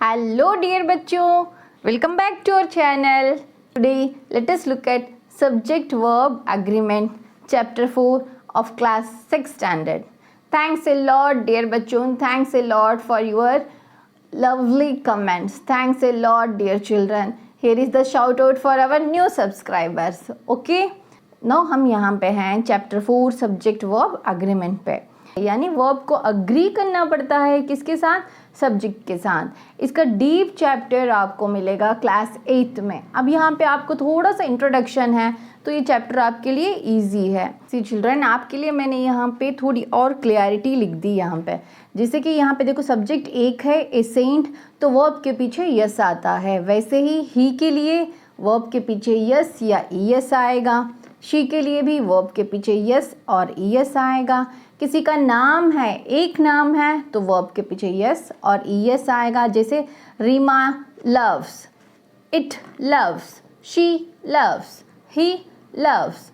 Hello dear bachcho, welcome back to our channel. Today let us look at subject verb agreement chapter 4 of class 6 standard. Thanks a lot dear bachcho, thanks a lot for your lovely comments. Thanks a lot dear children. Here is the shout out for our new subscribers. Okay, now हम यहाँ पे हैं chapter 4 subject verb agreement पे, यानी verb को agree करना पड़ता है किसके साथ, सब्जेक्ट के साथ। इसका डीप चैप्टर आपको मिलेगा क्लास 8 में। अब यहाँ पे आपको थोड़ा सा इंट्रोडक्शन है तो ये चैप्टर आपके लिए इजी है। सी चिल्ड्रन, आपके लिए मैंने यहाँ पे थोड़ी और क्लियरिटी लिख दी यहाँ पे। जैसे कि यहाँ पे देखो सब्जेक्ट एक है ए सेंट, तो वर्ब के पीछे यस आता है। वैसे ही के लिए वर्ब के पीछे यस या ईएस आएगा। शी के लिए भी वर्ब के पीछे यस और ईएस आएगा। किसी का नाम है, एक नाम है, तो वर्ब के पीछे यस और ईएस आएगा। जैसे Rima loves, it loves, she loves, he loves.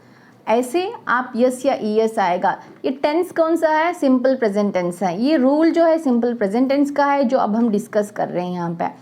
ऐसे आप यस या ईएस आएगा। ये टेंस कौन सा है, सिंपल प्रेजेंट टेंस है। ये रूल जो है सिंपल प्रेजेंट टेंस का है, जो अब हम डिस्कस कर रहे हैं।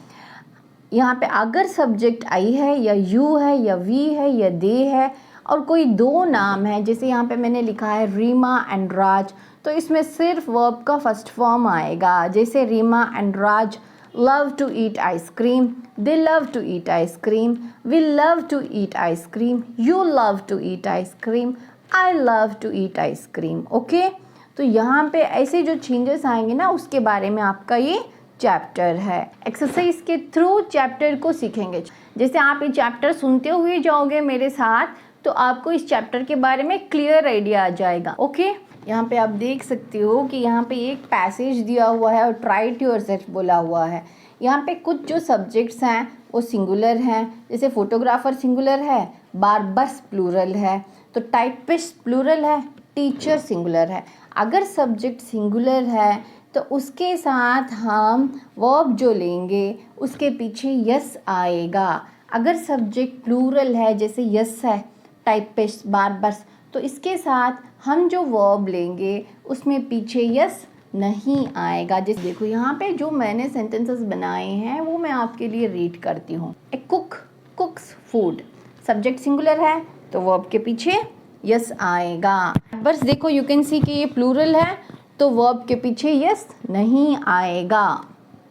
यहाँ पे अगर सब्जेक्ट आई है या यू है या वी है या दे है और कोई दो नाम है, जैसे यहाँ पे मैंने लिखा है रीमा एंड राज, तो इसमें सिर्फ वर्ब का फर्स्ट फॉर्म आएगा। जैसे Rima and Raj love to eat ice cream, they love to eat ice cream, we love to eat ice cream, you love to eat ice cream, I love to eat ice cream. Okay, तो यहाँ पे ऐसे जो चेंजेस आएंगे ना, उसके बारे में आपका ये चैप्टर है। एक्सरसाइज के थ्रू चैप्टर को सीखेंगे। जैसे आप ये चैप्टर सुनते हुए जाओगे मेरे साथ, तो आपको इस चैप्टर के बारे में क्लियर आइडिया आ जाएगा। ओके, यहाँ पे आप देख सकते हो कि यहाँ पे एक पैसेज दिया हुआ है और ट्राई टू योरसेल्फ बोला हुआ है। यहाँ पे कुछ जो सब्जेक्ट्स हैं वो सिंगुलर हैं, जैसे फोटोग्राफर सिंगुलर है, बार्बर्स प्लूरल है, तो टाइपिस्ट प्लूरल है, टीचर सिंगुलर है। अगर सब्जेक्ट सिंगुलर है तो उसके साथ हम वर्ब जो लेंगे उसके पीछे यस आएगा। अगर सब्जेक्ट प्लूरल है, जैसे यस है, टाइपिस्ट, बार्बर्स, तो इसके साथ हम जो वर्ब लेंगे उसमें पीछे यस नहीं आएगा। जैसे देखो यहाँ पे जो मैंने सेंटेंसेस बनाए हैं वो मैं आपके लिए रीड करती हूँ। A cook cooks food, subject singular है तो वर्ब के पीछे यस आएगा। बस देखो यू कैन सी कि ये प्लूरल है तो वर्ब के पीछे यस नहीं आएगा।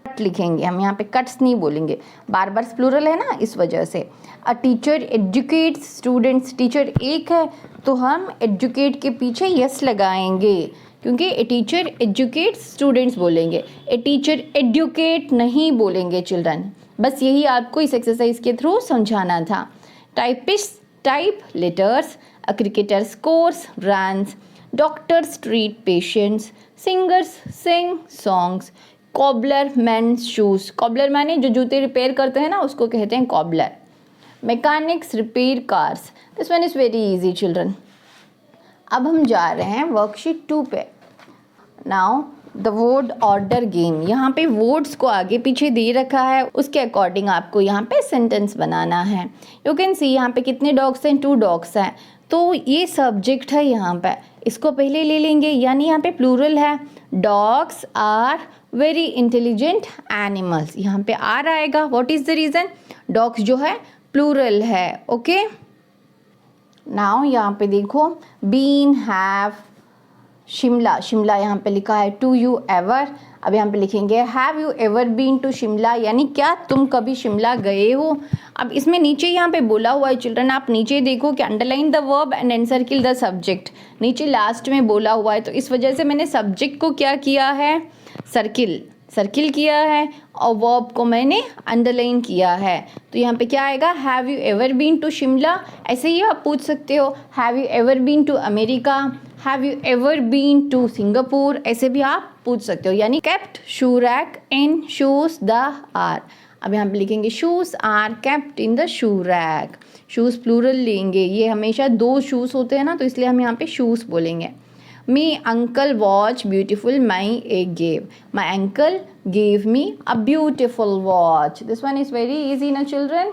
कट लिखेंगे हम, यहाँ पे कट्स नहीं बोलेंगे, बार्बर्स प्लूरल है ना, इस वजह से। A teacher educates students, teacher एक है तो हम एजुकेट के पीछे यस लगाएंगे, क्योंकि ए टीचर एजुकेट्स स्टूडेंट्स बोलेंगे, ए टीचर एडुकेट नहीं बोलेंगे चिल्ड्रन। बस यही आपको इस एक्सरसाइज के थ्रू समझाना था। Typist type letters, a cricketer scores runs, doctors treat patients, singers sing songs, cobbler mends shoes, cobbler माने जो जूते रिपेयर करते हैं ना, उसको कहते हैं cobbler. Mechanics repair cars. This one is very easy children. अब हम जा रहे हैं वर्कशीट 2 पे। Now the word order game. यहाँ पे वर्ड्स को आगे पीछे दे रखा है, उसके अकॉर्डिंग आपको यहाँ पे सेंटेंस बनाना है। यू कैन सी यहाँ पे कितने डॉग्स हैं, 2 डॉग्स हैं, तो ये सब्जेक्ट है यहाँ पे, इसको पहले ले लेंगे, यानी यहाँ पे प्लूरल है। Dogs are very intelligent animals, यहाँ पे आर आएगा। What is the reason, dogs जो है प्लूरल है। ओके, नाउ यहाँ पे देखो बीन, हैव, शिमला, शिमला यहाँ पे लिखा है टू यू एवर। अब यहाँ पे लिखेंगे have you ever been to Shimla, यानी क्या तुम कभी शिमला गए हो। अब इसमें नीचे यहाँ पे बोला हुआ है चिल्ड्रन, आप नीचे देखो कि underline the verb and encircle the subject, नीचे लास्ट में बोला हुआ है, तो इस वजह से मैंने सब्जेक्ट को क्या किया है, सर्किल किया है, और वर्ब को मैंने अंडरलाइन किया है। तो यहाँ पे क्या आएगा, have you ever been to Shimla. ऐसे ही आप पूछ सकते हो have you ever been to America, have you ever been to Singapore, ऐसे भी आप पूछ सकते हो। यानी kept shoe rack in shoes the are. अब यहाँ पे लिखेंगे shoes are kept in the shoe rack, shoes plural लेंगे, ये हमेशा 2 शूज़ होते हैं ना, तो इसलिए हम यहाँ पे शूज़ बोलेंगे। Me uncle watch beautiful my A gave, my uncle gave me a beautiful watch. This one is very easy ना चिल्ड्रन।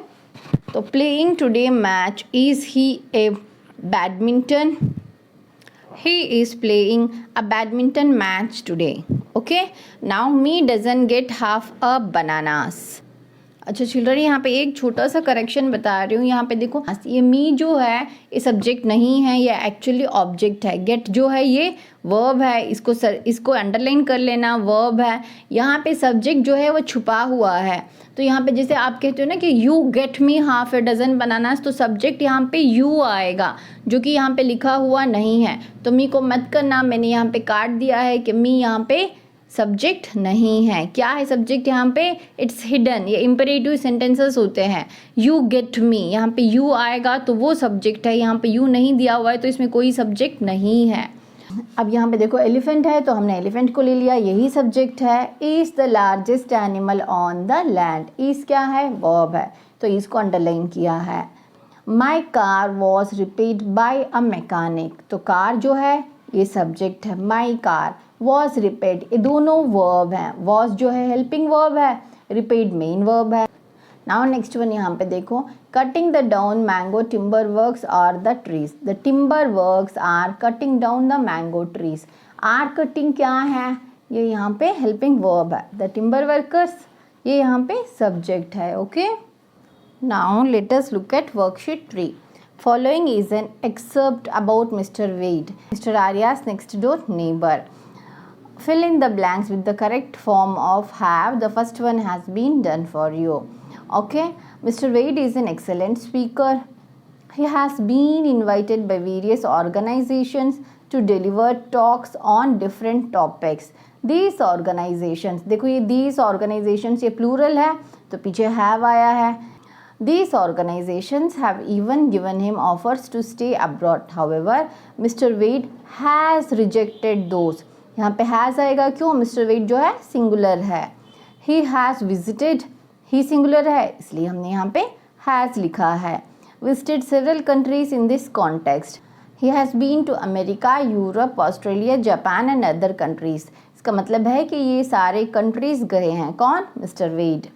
तो playing today match, is he A badminton, he is playing a badminton match today. Okay, now me doesn't get half a bananas. अच्छा children, यहाँ पे एक छोटा सा correction बता रही हूँ। यहाँ पे देखो, ये मी जो है ये सब्जेक्ट नहीं है, ये एक्चुअली ऑब्जेक्ट है। गेट जो है ये वर्ब है, इसको अंडरलाइन कर लेना, वर्ब है। यहाँ पे सब्जेक्ट जो है वो छुपा हुआ है। तो यहाँ पे जैसे आप कहते हो ना कि you get me half a dozen bananas, तो सब्जेक्ट यहाँ पे यू आएगा, जो कि यहाँ पे लिखा हुआ नहीं है। तो मी को मत करना, मैंने यहाँ पे काट दिया है कि मी यहाँ पे सब्जेक्ट नहीं है। क्या है सब्जेक्ट यहाँ पे? It's hidden. ये इम्परेटिव सेंटेंसेस होते हैं। यू गेट मी, यहाँ पे यू आएगा तो वो सब्जेक्ट है। यहाँ पे यू नहीं दिया हुआ है तो इसमें कोई सब्जेक्ट नहीं है। अब यहाँ पे देखो एलिफेंट है तो हमने एलिफेंट को ले लिया, यही सब्जेक्ट है। Is the largest animal on the land. Is क्या है? वर्ब है, तो इसको अंडरलाइन किया है। My car was repaired bye a mechanic, तो कार जो है ये सब्जेक्ट है। माई कार वॉज रिपेयर्ड, ये दोनों वर्ब हैं। वॉज जो है हेल्पिंग वर्ब है, रिपेयर्ड मेन वर्ब है। नाउ नेक्स्ट वन यहाँ पे देखो, cutting the down mango timber works are the trees. The timber works are cutting down the mango trees. Are cutting क्या है? ये यहाँ पे हेल्पिंग वर्ब है। द टिम्बर वर्कर्स ये यहाँ पे सब्जेक्ट है। Okay, now let us look at worksheet 3. Following is an excerpt about Mr. Wade, Mr. Arya's next door neighbor. Fill in the blanks with the correct form of have. The first one has been done for you. Okay, Mr. Wade is an excellent speaker. He has been invited by various organizations to deliver talks on different topics. These organizations, देखो ये these organizations ये plural है तो पीछे have आया है. These organizations have even given him offers to stay abroad. However, Mr. Wade has rejected those. यहाँ पे has आएगा, क्यों? Mr. Wade जो है singular है. He has visited, he singular है इसलिए हमने यहाँ पे has लिखा है. Visited several countries in this context. He has been to America, Europe, Australia, Japan and other countries. इसका मतलब है कि ये सारे countries गए हैं। कौन? Mr. Wade.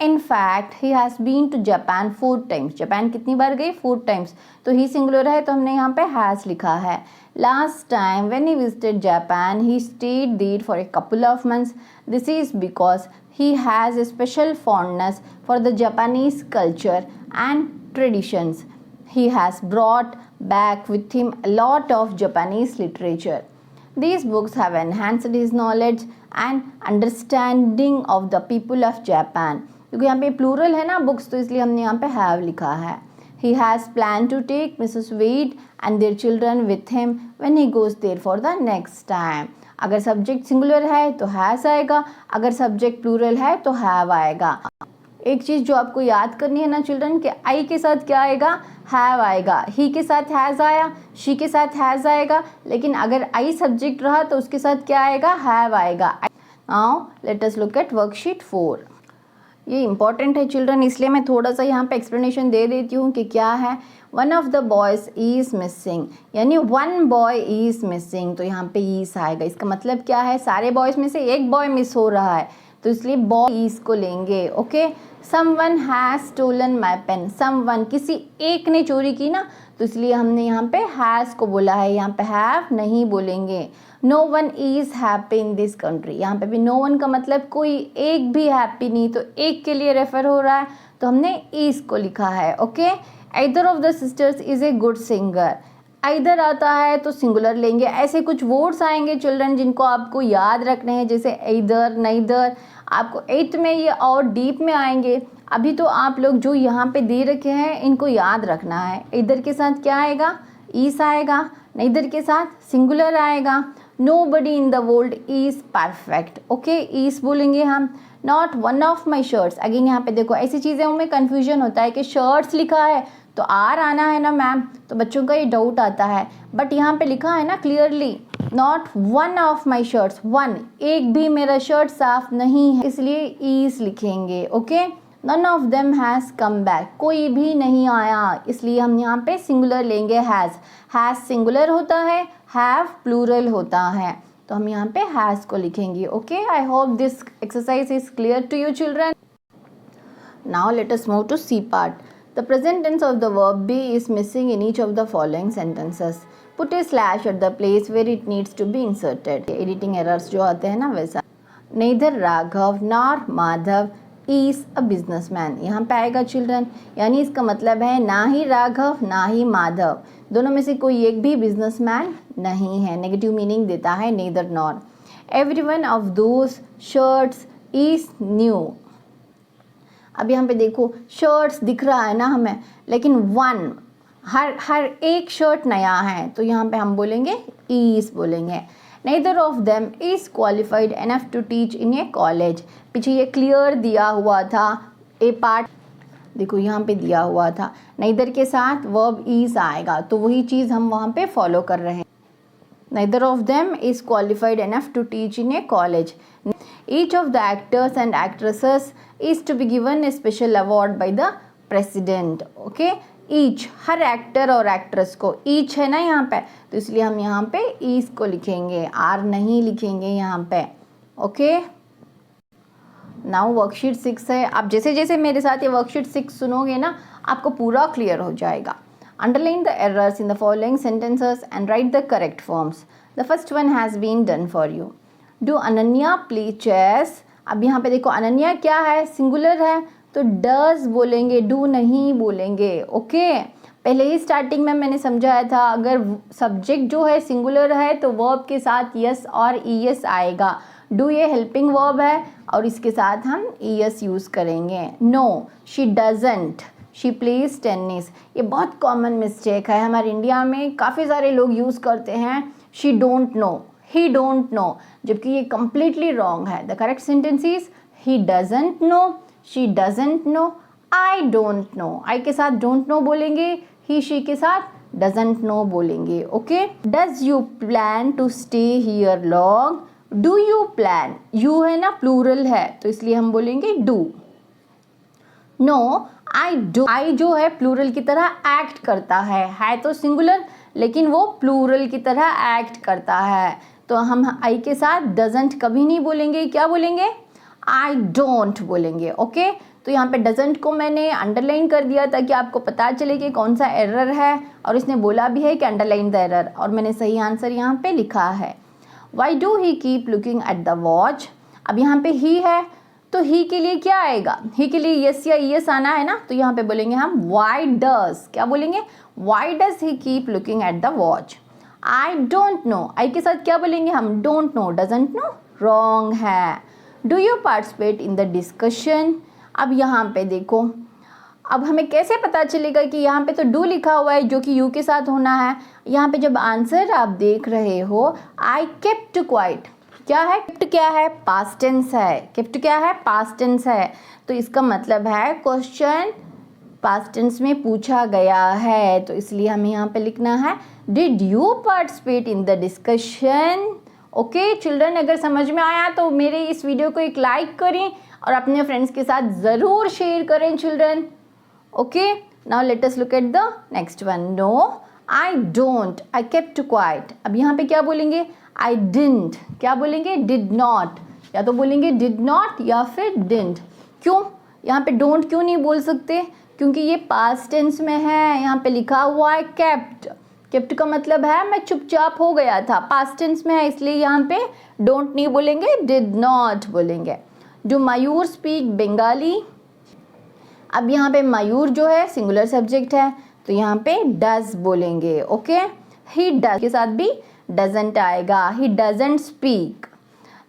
In fact, he has been to Japan 4 times. Japan कितनी बार गई? 4 times. तो ही सिंगुलर है तो हमने यहाँ पे has लिखा है. Last time when he visited Japan, he stayed there for a couple of months. This is because he has a special fondness for the Japanese culture and traditions. He has brought back with him a lot of Japanese literature. These books have enhanced his knowledge and understanding of the people of Japan. क्योंकि यहाँ पे plural है ना books, तो इसलिए हमने यहाँ पे हैव लिखा है. He has planned to take Mrs. Wade and their children with him when he goes there for the next time. अगर सब्जेक्ट सिंगुलर है तो हैज आएगा, अगर सब्जेक्ट प्लूरल है तो हैव आएगा. एक चीज़ जो आपको याद करनी है ना चिल्ड्रन, कि आई के साथ क्या आएगा? हैव आएगा. ही के साथ हैज़ आया, शी के साथ हैज़ आएगा, लेकिन अगर आई सब्जेक्ट रहा तो उसके साथ क्या आएगा? हैव आएगा. Now let us look at worksheet 4. ये इंपॉर्टेंट है चिल्ड्रन, इसलिए मैं थोड़ा सा यहाँ पे एक्सप्लेनेशन दे देती हूँ कि क्या है. One of the boys is missing, यानी वन बॉय इज़ मिसिंग, तो यहाँ पे इज़ आएगा. इसका मतलब क्या है? सारे बॉयज़ में से एक बॉय मिस हो रहा है, तो इसलिए बॉय इज़ को लेंगे. Okay, someone has stolen my pen. Someone किसी एक ने चोरी की ना, तो इसलिए हमने यहाँ पे हैज़ को बोला है, यहाँ पे हैव नहीं बोलेंगे. No one is happy in this country. यहाँ पे भी नो वन का मतलब कोई एक भी हैप्पी नहीं, तो एक के लिए रेफर हो रहा है, तो हमने इज़ को लिखा है. Okay, either of the sisters is a good singer. Either आता है तो सिंगुलर लेंगे. ऐसे कुछ वर्ड्स आएंगे चिल्ड्रन जिनको आपको याद रखने हैं, जैसे इधर, नइदर. आपको 8th में ये और डीप में आएंगे. अभी तो आप लोग जो यहाँ पे दे रखे हैं इनको याद रखना है. इधर के साथ क्या आएगा? ईस आएगा. नइदर के साथ सिंगुलर आएगा. Nobody in the world is perfect. Okay, इस बोलेंगे हम. Not one of my shirts. Again यहाँ पे देखो ऐसी चीज़ें में कन्फ्यूजन होता है कि शर्ट्स लिखा है तो आर आना है ना मैम, तो बच्चों का ये डाउट आता है. बट यहाँ पे लिखा है ना clearly, not one of my shirts. One, एक भी मेरा शर्ट साफ नहीं है, इसलिए ईज लिखेंगे. Okay, none of them has come back. कोई भी नहीं आया, इसलिए हम यहाँ पे सिंगुलर लेंगे हैज़. हैज़ सिंगुलर होता है, हैव प्लूरल होता है, तो हम यहाँ पे हैज़ को लिखेंगे. Okay, I hope this exercise is clear to you children. Now let us move to C part. The present tense of the verb be is missing in each of the following sentences. Put a slash at the place where it needs to be inserted. Editing errors जो आते हैं ना वैसा। Neither Raghav nor Madhav is a businessman, यहाँ पे आएगा children, यानी इसका मतलब है ना ही राघव ना ही माधव, दोनों में से कोई एक भी बिजनेसमैन नहीं है। नेगेटिव मीनिंग देता है neither nor. Every one of those shirts is new. अब यहाँ पे देखो शर्ट्स दिख रहा है ना हमें, लेकिन वन, हर एक शर्ट नया है, तो यहाँ पे हम बोलेंगे इज बोलेंगे। Neither of them is qualified enough to teach in a college। पीछे ये क्लियर दिया हुआ था, ए पार्ट देखो यहाँ पे दिया हुआ था, neither के साथ verb is आएगा, तो वही चीज़ हम वहाँ पे फॉलो कर रहे हैं। Neither of them is qualified enough to teach in a college। Each of the actors and actresses is to be given a special award by the president। Okay? Each, her actor और actress को, each है ना यहाँ पे, तो इसलिए हम यहाँ पे ईच को लिखेंगे, आर नहीं लिखेंगे यहाँ पे। ओके, नाउ वर्कशीट 6 है। आप जैसे जैसे मेरे साथ ये वर्कशीट 6 सुनोगे ना, आपको पूरा क्लियर हो जाएगा। Underline the errors in the following sentences and write the correct forms. The first one has been done for you. Do Ananya play chess. अब यहाँ पे देखो अनन्या क्या है, सिंगुलर है, तो डज बोलेंगे, डू नहीं बोलेंगे। ओके, पहले ही स्टार्टिंग में मैंने समझाया था, अगर सब्जेक्ट जो है सिंगुलर है तो वर्ब के साथ यस और ईएस आएगा। डू ये हेल्पिंग वर्ब है और इसके साथ हम ईएस यूज़ करेंगे। No, she doesn't, she plays tennis. ये बहुत कॉमन मिस्टेक है, हमारे इंडिया में काफ़ी सारे लोग यूज़ करते हैं she don't know, he don't know, जबकि ये कम्प्लीटली रॉन्ग है। The correct sentence is he doesn't know, she doesn't know, I don't know. I के साथ डोंट नो बोलेंगे, ही शी के साथ डजंट नो बोलेंगे। Okay, does you plan to stay here long. Do you plan, you है ना plural है, तो इसलिए हम बोलेंगे do. No, I do, I जो है प्लूरल की तरह एक्ट करता है तो सिंगुलर, लेकिन वो प्लूरल की तरह एक्ट करता है, तो हम आई के साथ डजंट कभी नहीं बोलेंगे, क्या बोलेंगे, आई डोंट बोलेंगे। ओके, तो यहाँ पे डजंट को मैंने अंडरलाइन कर दिया ताकि आपको पता चले कि कौन सा एरर है, और इसने बोला भी है कि अंडरलाइन द एरर, और मैंने सही आंसर यहाँ पे लिखा है। Why do he keep looking at the watch. अब यहाँ पे ही है, तो ही के लिए क्या आएगा, ही के लिए यस या यस आना है ना, तो यहाँ पे बोलेंगे हम वाई डज, क्या बोलेंगे, why does he keep looking at the watch. I don't know, I के साथ क्या बोलेंगे हम, don't know, doesn't know, wrong है। Do you participate in the discussion. अब यहाँ पे देखो, अब हमें कैसे पता चलेगा कि यहाँ पे तो डू लिखा हुआ है जो कि यू के साथ होना है। यहाँ पे जब आंसर आप देख रहे हो, आई केप्ट क्वाइट, क्या है, केप्ट क्या है, पास्ट टेंस है, केप्ट क्या है, पास्ट टेंस है, तो इसका मतलब है क्वेश्चन पास्ट टेंस में पूछा गया है, तो इसलिए हमें यहाँ पे लिखना है did you participate in the discussion. Okay children, अगर समझ में आया तो मेरे इस वीडियो को एक लाइक करें और अपने फ्रेंड्स के साथ ज़रूर शेयर करें children. Okay, now let us look at the next one. No, I don't, I kept quiet. अब यहाँ पे क्या बोलेंगे, आई डिडंट, क्या बोलेंगे, डिड नॉट, या तो बोलेंगे डिड नॉट या फिर डिडंट। क्यों यहाँ पे डोंट क्यों नहीं बोल सकते, क्योंकि ये पास्ट टेंस में है, यहाँ पे लिखा हुआ है केप्ट। केप्ट का मतलब है मैं चुपचाप हो गया था, पास्ट टेंस में है, इसलिए यहाँ पे डोंट नहीं बोलेंगे, डिड नॉट बोलेंगे। Do Mayur speak Bengali. अब यहाँ पे मयूर जो है सिंगुलर सब्जेक्ट है, तो यहाँ पे डज बोलेंगे। ओके, ही डज के साथ भी डजंट आएगा, he doesn't speak.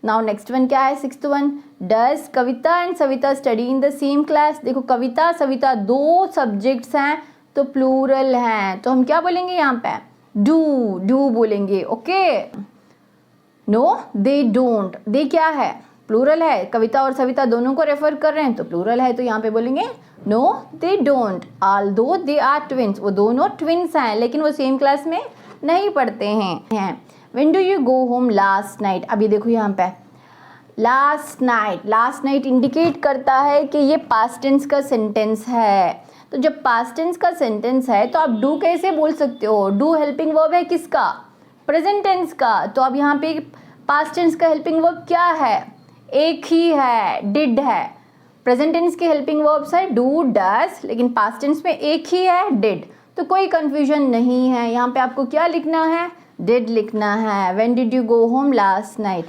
Now next one क्या है, sixth one. Does Kavita and Savita study in the same class. देखो कविता सविता दो सब्जेक्ट्स हैं तो प्लूरल हैं, तो हम क्या बोलेंगे यहाँ पे, डू, डू बोलेंगे। ओके, नो दे डोंट, दे क्या है, प्लूरल है, कविता और सविता दोनों को रेफर कर रहे हैं तो प्लूरल है, तो यहाँ पे बोलेंगे no they don't. Although they are twins, वो दोनों ट्विंस हैं लेकिन वो सेम क्लास में नहीं पढ़ते हैं। When do you go home last night. अभी देखो यहाँ पे last night, last night indicate करता है कि ये पास्ट टेंस का सेंटेंस है, तो जब पास्ट टेंस का सेंटेंस है तो आप डू कैसे बोल सकते हो, डू हेल्पिंग वर्ब है किसका, प्रेजेंट टेंस का, तो अब यहाँ पे पास्ट टेंस का हेल्पिंग वर्ब क्या है, एक ही है, डिड है। प्रेजेंट टेंस के हेल्पिंग वर्ब्स है डू डज, लेकिन पास्ट टेंस में एक ही है, डिड, तो कोई कंफ्यूजन नहीं है। यहाँ पे आपको क्या लिखना है, डिड लिखना है। When did you go home last night,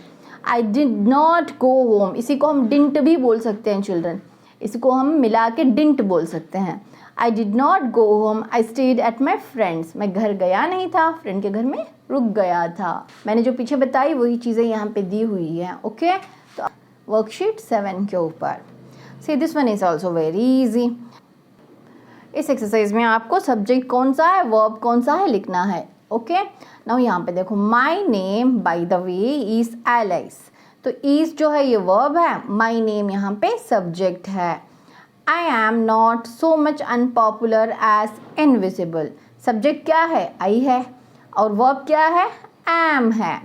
I did not go home, इसी को हम डिंट भी बोल सकते हैं चिल्ड्रन, इसको हम मिला के डिंट बोल सकते हैं। I did not go home, I stayed at my friends, मैं घर गया नहीं था, फ्रेंड के घर में रुक गया था। मैंने जो पीछे बताई वही चीज़ें यहाँ पे दी हुई हैं। ओके, तो वर्कशीट 7 के ऊपर see this one is also very easy. इस एक्सरसाइज में आपको सब्जेक्ट कौन सा है, वर्ब कौन सा है लिखना है। ओके, नाउ यहाँ पे देखो, my name by the way is Alice, तो इज जो है ये वर्ब है, माई नेम यहाँ पे सब्जेक्ट है। I am not so much unpopular as invisible, subject क्या है, आई है, और वर्ब क्या है, एम है।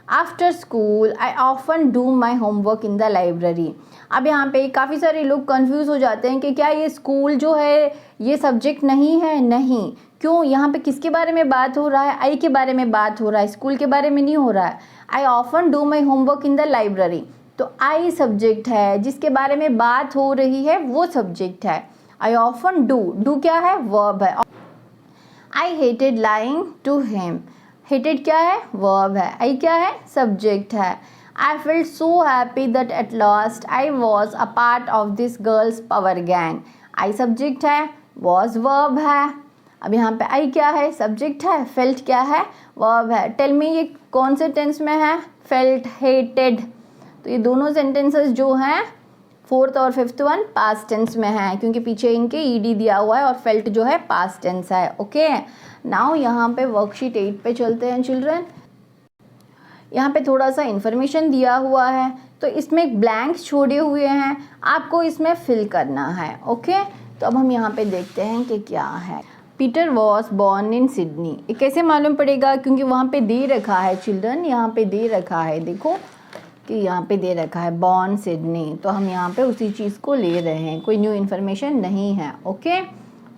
After school I often do my homework in the library. अब यहाँ पे काफ़ी सारे लोग कंफ्यूज हो जाते हैं कि क्या ये स्कूल जो है ये सब्जेक्ट नहीं है, नहीं। क्यों, यहाँ पे किसके बारे में बात हो रहा है, आई के बारे में बात हो रहा है, स्कूल के बारे में नहीं हो रहा है। I often do my homework in the library, तो आई सब्जेक्ट है, जिसके बारे में बात हो रही है वो सब्जेक्ट है। आई ऑफन डू, डू क्या है, वर्ब है। I hated lying to him, hated क्या है, वर्ब है, आई क्या है, सब्जेक्ट है। I felt so happy that at last I was a part of this girls power gang, I subject है, वॉज वर्ब है। अब यहाँ पे आई क्या है, सब्जेक्ट है, फेल्ट क्या है, वर्ब है। टेल मी ये कौन से टेंस में है, फेल्ट, हेटेड, तो ये दोनों सेंटेंसेस जो हैं 4th और 5th वन पास्ट टेंस में है, क्योंकि पीछे इनके ईडी दिया हुआ है और फेल्ट जो है पास्ट टेंस है। ओके, नाउ यहाँ पे वर्कशीट 8 पे चलते हैं चिल्ड्रन। यहाँ पे थोड़ा सा इन्फॉर्मेशन दिया हुआ है, तो इसमें ब्लैंक्स छोड़े हुए हैं, आपको इसमें फिल करना है। ओके, तो अब हम यहाँ पे देखते हैं कि क्या है। Peter was born in Sydney, ये कैसे मालूम पड़ेगा, क्योंकि वहाँ पे दे रखा है चिल्ड्रन, यहाँ पे दे रखा है, देखो कि यहाँ पे दे रखा है बॉर्न सिडनी, तो हम यहाँ पे उसी चीज़ को ले रहे हैं, कोई न्यू इन्फॉर्मेशन नहीं है। Okay,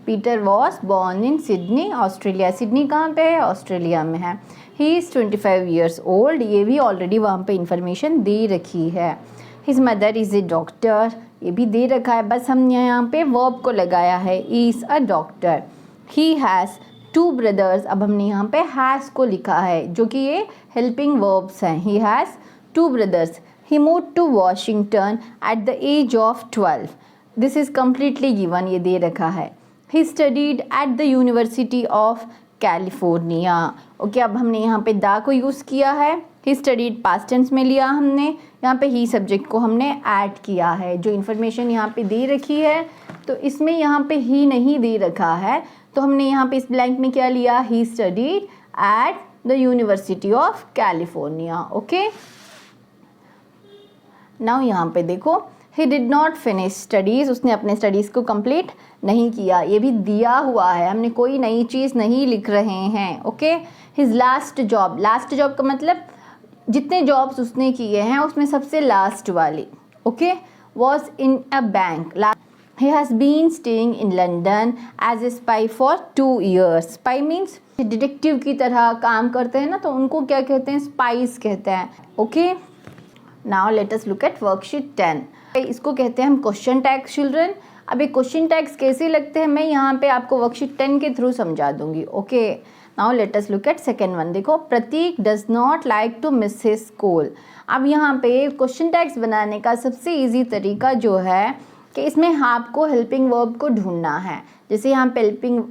Peter was born in Sydney, Australia. Sydney कहाँ पे है, ऑस्ट्रेलिया में है। ही इज़ 25 ईयर्स ओल्ड, ये भी ऑलरेडी वहाँ पे इन्फॉर्मेशन दे रखी है। His mother is a doctor, ये भी दे रखा है, बस हमने यहाँ पे वर्ब को लगाया है, is a doctor. He has 2 brothers, अब हमने यहाँ पे हैज़ को लिखा है, जो कि ये हेल्पिंग वर्ब्स हैं। He has 2 brothers. He moved to Washington at the age of 12. This is completely given, ये दे रखा है। He studied at the University of California. Okay, अब हमने यहाँ पे दा को यूज़ किया है, he studied past tense में लिया हमने, यहाँ पे he सब्जेक्ट को हमने ऐड किया है। जो इन्फॉर्मेशन यहाँ पे दे रखी है, तो इसमें यहाँ पे he नहीं दे रखा है, तो हमने यहाँ पे इस ब्लैंक में क्या लिया, he studied at the University of California. Okay, now यहाँ पे देखो, he did not finish studies, उसने अपने स्टडीज़ को कंप्लीट नहीं किया, ये भी दिया हुआ है, हमने कोई नई चीज़ नहीं लिख रहे हैं। Okay, his last job, last job का मतलब जितने जॉब्स उसने किए हैं उसमें सबसे लास्ट वाली। Okay, was in a bank. He has been staying in London as a spy for 2 years। Spy means detective की तरह काम करते हैं ना, तो उनको क्या कहते हैं, स्पाइस कहते हैं। Okay, now let us look at worksheet 10। इसको कहते हैं हम क्वेश्चन टैग्स चिल्ड्रन। अब ये क्वेश्चन टैग्स कैसे लगते हैं मैं यहाँ पे आपको वर्कशीट 10 के थ्रू समझा दूंगी। Okay, now let us look at second one. देखो, Prateek does not like to miss his school. अब यहाँ पे क्वेश्चन टैग्स बनाने का सबसे ईजी तरीका जो है कि इसमें आपको हेल्पिंग वर्ब को ढूंढना है। जैसे यहाँ पे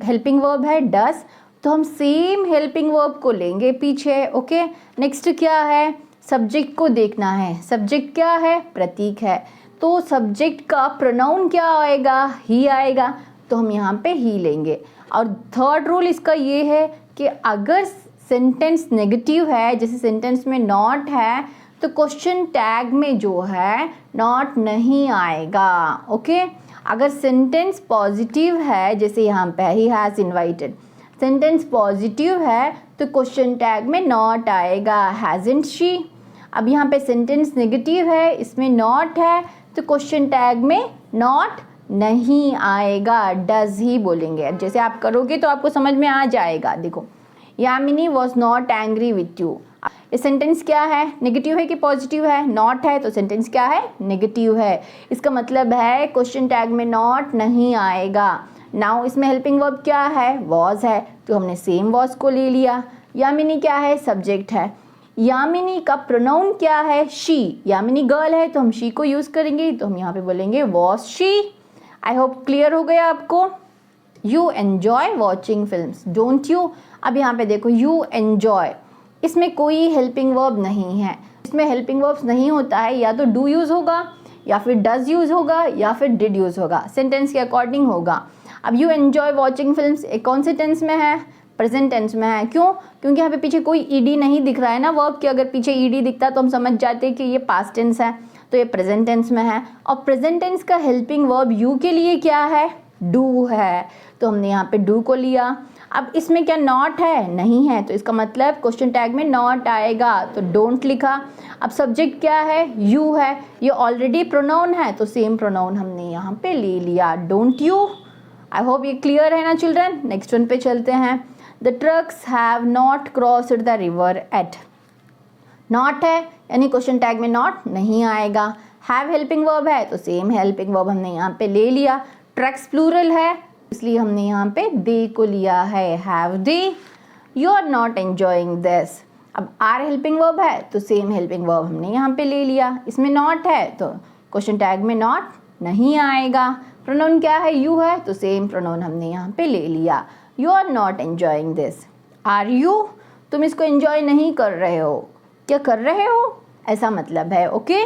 हेल्पिंग वर्ब है डज, तो हम सेम हेल्पिंग वर्ब को लेंगे पीछे। ओके, नेक्स्ट क्या है, सब्जेक्ट को देखना है, सब्जेक्ट क्या है, प्रतीक है, तो सब्जेक्ट का प्रोनाउन क्या आएगा, ही आएगा, तो हम यहाँ पे ही लेंगे। और थर्ड रूल इसका ये है कि अगर सेंटेंस नेगेटिव है, जैसे सेंटेंस में नॉट है, तो क्वेश्चन टैग में जो है नॉट नहीं आएगा। ओके, अगर सेंटेंस पॉजिटिव है, जैसे यहाँ पे he has invited, sentence positive है तो क्वेश्चन टैग में नॉट आएगा, हैज़न्ट शी। अब यहाँ पे सेंटेंस नेगेटिव है, इसमें नॉट है, तो क्वेश्चन टैग में नॉट नहीं आएगा, डज ही बोलेंगे। जैसे आप करोगे तो आपको समझ में आ जाएगा। देखो, Yamini was not angry with you, ये सेंटेंस क्या है, नेगेटिव है कि पॉजिटिव है, नॉट है, तो सेंटेंस क्या है, नेगेटिव है। इसका मतलब है क्वेश्चन टैग में नॉट नहीं आएगा। नाउ इसमें हेल्पिंग वर्ब क्या है, वॉज है, तो हमने सेम वॉज को ले लिया। यामिनी क्या है, सब्जेक्ट है। यामिनी का प्रोनाउन क्या है, शी। यामिनी गर्ल है तो हम शी को यूज़ करेंगे, तो हम यहाँ पे बोलेंगे was she. I hope clear हो गया आपको। You enjoy watching films, don't you. अब यहाँ पे देखो यू एन्जॉय, इसमें कोई हेल्पिंग वर्ब नहीं है। इसमें हेल्पिंग वर्ब्स नहीं होता है, या तो डू यूज़ होगा, या फिर डज यूज़ होगा, या फिर डिड यूज़ होगा, सेंटेंस के अकॉर्डिंग होगा। अब यू एन्जॉय वॉचिंग फिल्म्स एक कौन से टेंस में है, प्रेजेंट टेंस में है। क्यों, क्योंकि यहाँ पे पीछे कोई ईडी नहीं दिख रहा है ना वर्ब के। अगर पीछे ईडी दिखता तो हम समझ जाते कि ये पास्ट टेंस है, तो ये प्रेजेंट टेंस में है। और प्रेजेंट टेंस का हेल्पिंग वर्ब यू के लिए क्या है, डू है, तो हमने यहाँ पे डू को लिया। अब इसमें क्या नॉट है, नहीं है, तो इसका मतलब क्वेश्चन टैग में नॉट आएगा, तो डोंट लिखा। अब सब्जेक्ट क्या है, यू है, ये ऑलरेडी प्रोनाउन है, तो सेम प्रोनाउन हमने यहाँ पे ले लिया, डोंट यू। आई होप ये क्लियर है ना चिल्ड्रन। नेक्स्ट वन पे चलते हैं। The trucks have not crossed the river eight. Not है यानी क्वेश्चन टैग में नॉट नहीं आएगा। हैव हेल्पिंग वर्ब है तो सेम हेल्पिंग वर्ब हमने यहाँ पे ले लिया। ट्रक्स प्लूरल है इसलिए हमने यहाँ पे दे को लिया है, have they. You are not enjoying this. अब आर हेल्पिंग वर्ब है तो सेम हेल्पिंग वर्ब हमने यहाँ पे ले लिया। इसमें नॉट है तो क्वेश्चन टैग में नॉट नहीं आएगा। प्रोनाउन क्या है, यू है, तो सेम प्रोनाउन हमने यहाँ पे ले लिया। You are not enjoying this. Are you, तुम इसको एंजॉय नहीं कर रहे हो, क्या कर रहे हो, ऐसा मतलब है। Okay,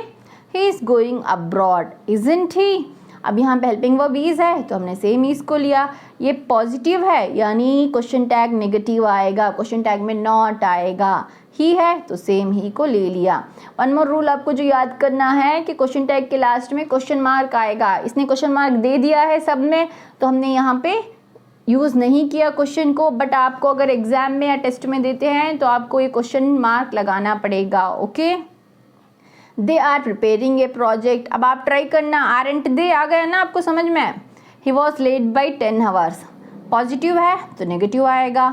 he is going abroad isn't he. अब यहाँ पे हेल्पिंग वर्ब इज है तो हमने सेम इज को लिया। ये पॉजिटिव है यानी क्वेश्चन टैग नेगेटिव आएगा, क्वेश्चन टैग में नॉट आएगा। ही है तो सेम ही को ले लिया। वन मोर रूल आपको जो याद करना है कि क्वेश्चन टैग के लास्ट में क्वेश्चन मार्क आएगा। इसने क्वेश्चन मार्क दे दिया है सब में, तो हमने यहाँ पे यूज़ नहीं किया क्वेश्चन को, बट आपको अगर एग्जाम में या टेस्ट में देते हैं तो आपको ये क्वेश्चन मार्क लगाना पड़ेगा। Okay, they are preparing a project. अब आप ट्राई करना, आरंट दे आ गया ना आपको समझ में। He was late by 10 hours, positive है तो नेगेटिव आएगा।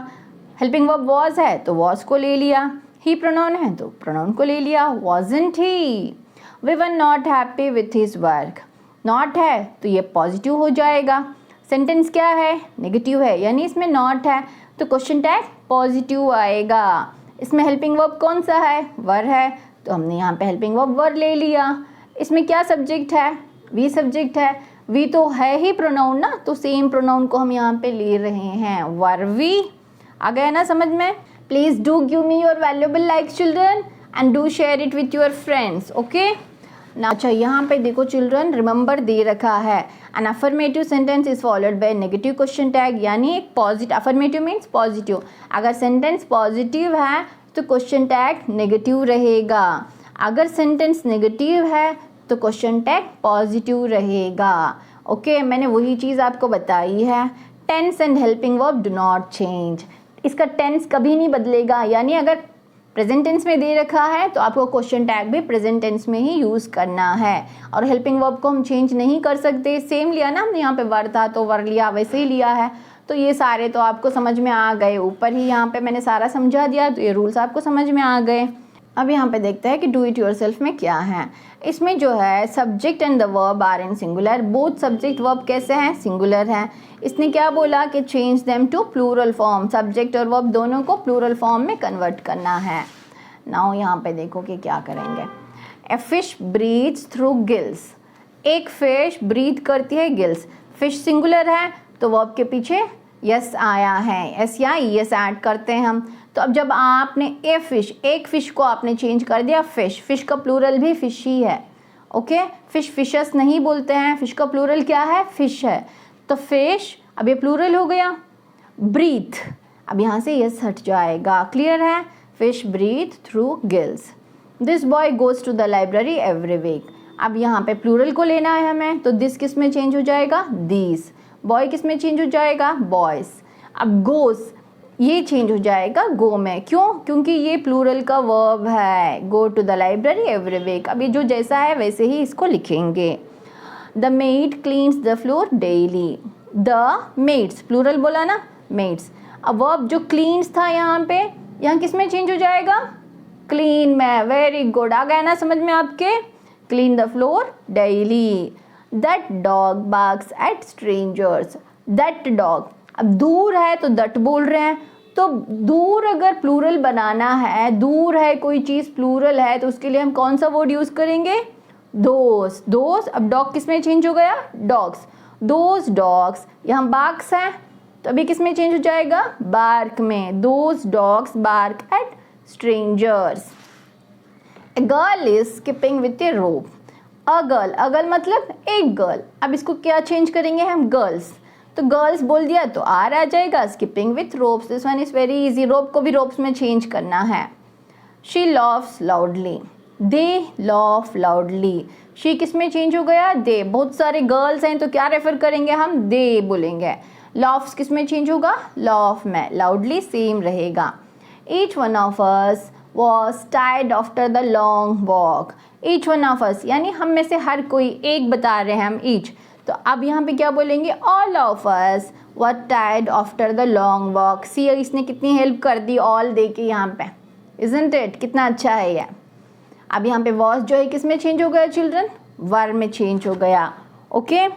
हेल्पिंग वर्ब वॉज है तो वॉज को ले लिया। ही प्रोनाउन है तो प्रोनाउन को ले लिया, wasn't he. We were not happy with his work. Not है तो ये पॉजिटिव हो जाएगा। सेंटेंस क्या है, नेगेटिव है यानी इसमें नॉट है तो क्वेश्चन टैग पॉजिटिव आएगा। इसमें हेल्पिंग वर्ब कौन सा है, वर है, तो हमने यहाँ पे हेल्पिंग वर्ब वर ले लिया। इसमें क्या सब्जेक्ट है, वी सब्जेक्ट है। वी तो है ही प्रोनाउन ना, तो सेम प्रोनाउन को हम यहाँ पे ले रहे हैं, वर वी। आ गया ना समझ में। Please do give me your valuable likes children and do share it with your friends. Okay ना। अच्छा यहाँ पे देखो चिल्ड्रन, रिमेंबर दे रखा है an affirmative sentence is followed by negative question tag, यानी एक पॉजिटिव, अफर्मेटिव मीन्स पॉजिटिव। अगर सेंटेंस पॉजिटिव है तो क्वेश्चन टैग नेगेटिव रहेगा, अगर सेंटेंस नेगेटिव है तो क्वेश्चन टैग पॉजिटिव रहेगा। ओके, मैंने वही चीज़ आपको बताई है। Tense and helping verb do not change. इसका टेंस कभी नहीं बदलेगा, यानी अगर प्रेजेंट टेंस में दे रखा है तो आपको क्वेश्चन टैग भी प्रेजेंट टेंस में ही यूज़ करना है। और हेल्पिंग वर्ब को हम चेंज नहीं कर सकते। सेम लिया ना हमने, यहाँ पे वर था तो वर लिया, वैसे ही लिया है। तो ये सारे तो आपको समझ में आ गए, ऊपर ही यहाँ पे मैंने सारा समझा दिया, तो ये रूल्स आपको समझ में आ गए। अब यहाँ पे देखते हैं कि डू इट योरसेल्फ में क्या है। इसमें जो है subject and the verb are in singular. Both subject verb कैसे हैं, सिंगुलर हैं। इसने क्या बोला कि change them to plural form, subject और वर्ब दोनों को प्लूरल फॉर्म में कन्वर्ट करना है। नाउ यहाँ पे देखो कि क्या करेंगे। A fish breathes through gills. एक फिश ब्रीथ करती है गिल्स। फिश सिंगुलर है तो वर्ब के पीछे यस आया है, एस या यस ऐड करते हैं हम। तो अब जब आपने ए फिश, एक फिश को आपने चेंज कर दिया फिश, फिश का प्लूरल भी फिश ही है। ओके, फिश फिशस नहीं बोलते हैं, फिश का प्लूरल क्या है, फिश है। तो फिश अब ये प्लूरल हो गया। ब्रीथ, अब यहाँ से यस हट जाएगा, क्लियर है। Fish breath through gills. This boy goes to the library every week. अब यहाँ पे प्लूरल को लेना है हमें, तो दिस किस में चेंज हो जाएगा, दीज। बॉय किस में चेंज हो जाएगा, बॉयज़। अब गोज ये चेंज हो जाएगा गो में, क्यों, क्योंकि ये प्लूरल का वर्ब है। Go to the library every week. अब ये जो जैसा है वैसे ही इसको लिखेंगे। The maid cleans the floor daily. The maids, plural बोला ना, मेड्स। अब वर्ब जो क्लीन्स था यहाँ पे, यहाँ किस में चेंज हो जाएगा, क्लीन में। वेरी गुड, आ गया ना समझ में आपके। Clean the floor daily. That dog barks at strangers. That dog. अब दूर है तो दैट बोल रहे हैं, तो दूर अगर प्लूरल बनाना है, दूर है कोई चीज़ प्लूरल है, तो उसके लिए हम कौन सा वर्ड यूज़ करेंगे? दोस। दोस। अब डॉग किस में चेंज हो गया? डॉग्स। दोस डॉग्स। यहाँ बार्क्स हैं तो अभी किस में चेंज हो जाएगा? बार्क में। Those dogs bark at strangers. A girl is skipping with a rope. A girl, a girl मतलब एक गर्ल। अब इसको क्या चेंज करेंगे हम? गर्ल्स। तो गर्ल्स बोल दिया तो आर आ जाएगा। Skipping with ropes, this one is very easy. Rope को भी रोप्स में चेंज करना है। She laughs loudly. They laugh loudly. She किस में चेंज हो गया? दे। बहुत सारे गर्ल्स हैं तो क्या रेफर करेंगे हम? दे बोलेंगे। लॉफ्स किस में चेंज होगा? लॉफ में। लाउडली सेम रहेगा। Each one of us was tired after the long walk. Each one of us यानी हम में से हर कोई, एक बता रहे हैं हम each, तो अब यहाँ पे क्या बोलेंगे? all of us were tired after the long walk. See इसने कितनी हेल्प कर दी all दे के यहाँ पे, isn't it? कितना अच्छा है ये। अब यहाँ पे was जो है किस में चेंज हो गया चिल्ड्रन? वर में चेंज हो गया। Okay.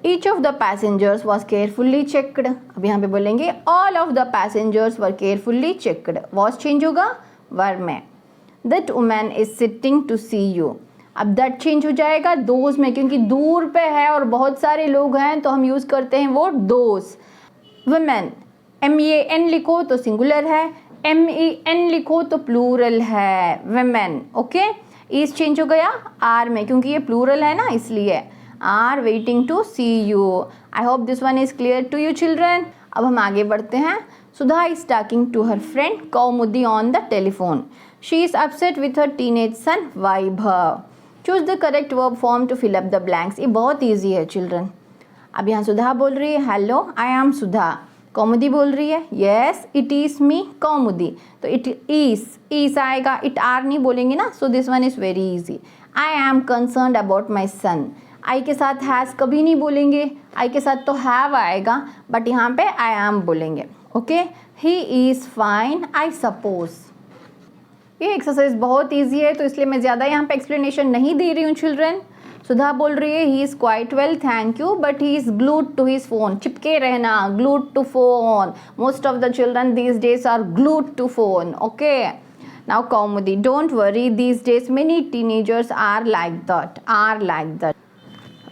Each of the passengers was carefully checked. अब यहाँ पे बोलेंगे all of the passengers were carefully checked. was change होगा वर में। That woman is sitting to see you. अब that चेंज हो जाएगा दोज में, क्योंकि दूर पे है और बहुत सारे लोग हैं तो हम यूज़ करते हैं वो दोज। women, MEAN लिखो तो सिंगुलर है, MEN लिखो तो प्लूरल है। women, okay. इस चेंज हो गया आर में, क्योंकि ये प्लूरल है ना इसलिए। Are waiting to see you. I hope this one is clear to you children. अब हम आगे बढ़ते हैं। Sudha is talking to her friend Kaumudi on the telephone. She is upset with her teenage son Vaibhav. Choose the correct verb form to fill up the blanks. ये बहुत easy है children. अब यहाँ सुधा बोल रही है हेलो आई एम सुधा। कौमुदी बोल रही है yes it is me Kaumudi. तो इट इज आएगा, इट आर नहीं बोलेंगे ना, so this one is very easy. I am concerned about my son. I के साथ हैज़ कभी नहीं बोलेंगे, आई के साथ तो हैव आएगा, बट यहाँ पे आई एम बोलेंगे। Okay. He is fine I suppose. ये एक्सरसाइज बहुत ईजी है तो इसलिए मैं ज़्यादा यहाँ पे एक्सप्लेनेशन नहीं दे रही हूँ चिल्ड्रन। सुधा बोल रही है he is quite well thank you but he is glued to his phone. चिपके रहना, glued to phone. Most of the children these days are glued to phone. Okay. Now Kaumudi don't worry these days many teenagers are like that.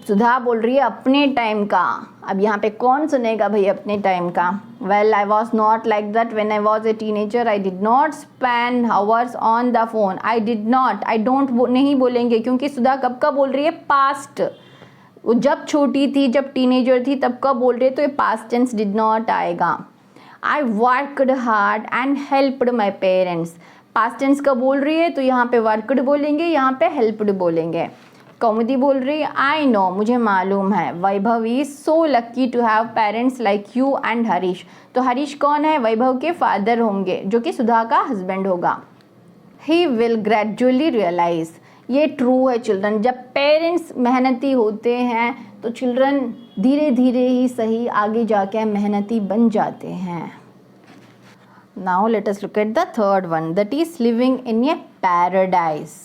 Sudha बोल रही है अपने time का। अब यहाँ पे कौन सुनेगा भाई अपने टाइम का? Well I was not like that when I was a teenager. I did not spend hours on the phone. I did not, I don't नहीं बोलेंगे क्योंकि सुधा कब का बोल रही है? पास्ट। वो जब छोटी थी, जब टीनेजर थी तब का बोल रही है, तो ये पास्ट टेंस डिड नॉट आएगा। I worked hard and helped my parents. Past tense का बोल रही है तो यहाँ पे वर्कड बोलेंगे, यहाँ पे हेल्प्ड बोलेंगे। कौमुदी बोल रही है आई नो, मुझे मालूम है। Vaibhav is so lucky to have parents like you and Harish. तो हरीश कौन है? वैभव के फादर होंगे, जो कि सुधा का हस्बैंड होगा। He will gradually realise. ये ट्रू है चिल्ड्रन। जब पेरेंट्स मेहनती होते हैं तो चिल्ड्रन धीरे धीरे ही सही आगे जाके मेहनती बन जाते हैं। Now let us look at the third one, that is living in A paradise.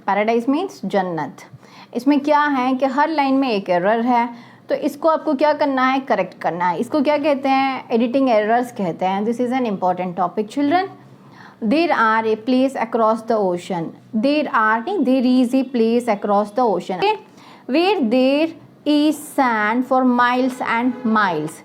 Paradise means जन्नत। इसमें क्या है कि हर लाइन में एक एरर है, तो इसको आपको क्या करना है? करेक्ट करना है। इसको क्या कहते हैं? एडिटिंग एरर्स कहते हैं। This is an important topic children. There are a place across the ocean. There are नहीं, there is a place across the ocean where there is sand for miles and miles.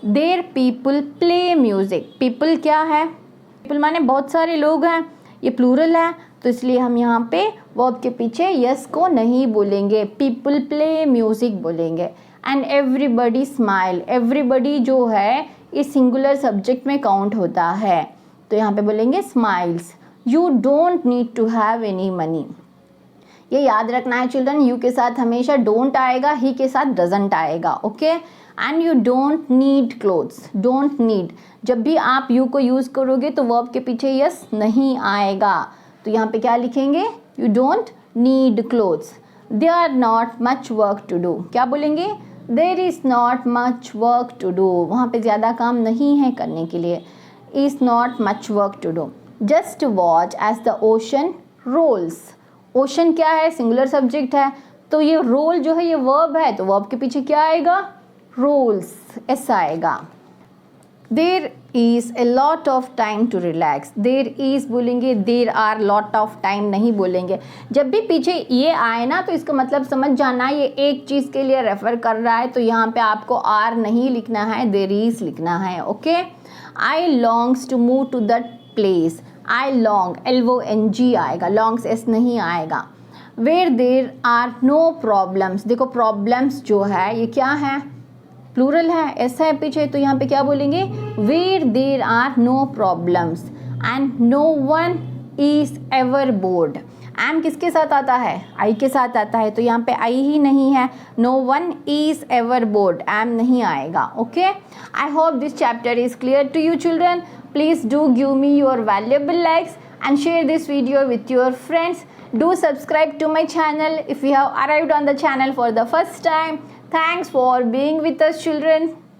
There people play music. People क्या है? People माने बहुत सारे लोग हैं, ये plural है तो इसलिए हम यहाँ पे वर्ब के पीछे यस को नहीं बोलेंगे, पीपल प्ले म्यूजिक बोलेंगे। And everybody smile. एवरीबडी जो है इस सिंगुलर सब्जेक्ट में काउंट होता है, तो यहाँ पे बोलेंगे smiles. You don't need to have any money. ये याद रखना है चिल्ड्रन, यू के साथ हमेशा डोंट आएगा, ही के साथ डजंट आएगा। Okay. And you don't need clothes. Don't need, जब भी आप यू को यूज़ करोगे तो वर्ब के पीछे यस नहीं आएगा, तो यहाँ पे क्या लिखेंगे? You don't need clothes. They are not much work to do. क्या बोलेंगे? There is not much work to do. वहाँ पे ज़्यादा काम नहीं है करने के लिए। Is not much work to do. Just watch as the ocean rolls. Ocean क्या है? सिंगुलर सब्जेक्ट है, तो ये रोल जो है ये वर्ब है, तो वर्ब के पीछे क्या आएगा? रूल्स, ऐसा आएगा। There is a lot of time to relax, there is बोलेंगे, there are lot of time नहीं बोलेंगे। जब भी पीछे ये आए ना तो इसका मतलब समझ जाना ये एक चीज़ के लिए रेफ़र कर रहा है, तो यहाँ पे आपको आर नहीं लिखना है, देर इज़ लिखना है। Okay, I longs to move to that place, I long, LONG आएगा, लॉन्ग्स एस नहीं आएगा। Where there are no problems, देखो प्रॉब्लम्स जो है ये क्या है, प्लूरल है, ऐसा है पीछे, तो यहाँ पे क्या बोलेंगे, where there are no problems and no one is ever bored. M किसके साथ आता है, आई के साथ आता है, तो यहाँ पे आई ही नहीं है, no one is ever bored, M नहीं आएगा। Okay, I hope this chapter is clear to you children. Please do give me your valuable likes and share this video with your friends. Do subscribe to my channel if you have arrived on the channel for the first time. Thanks for being with us, children.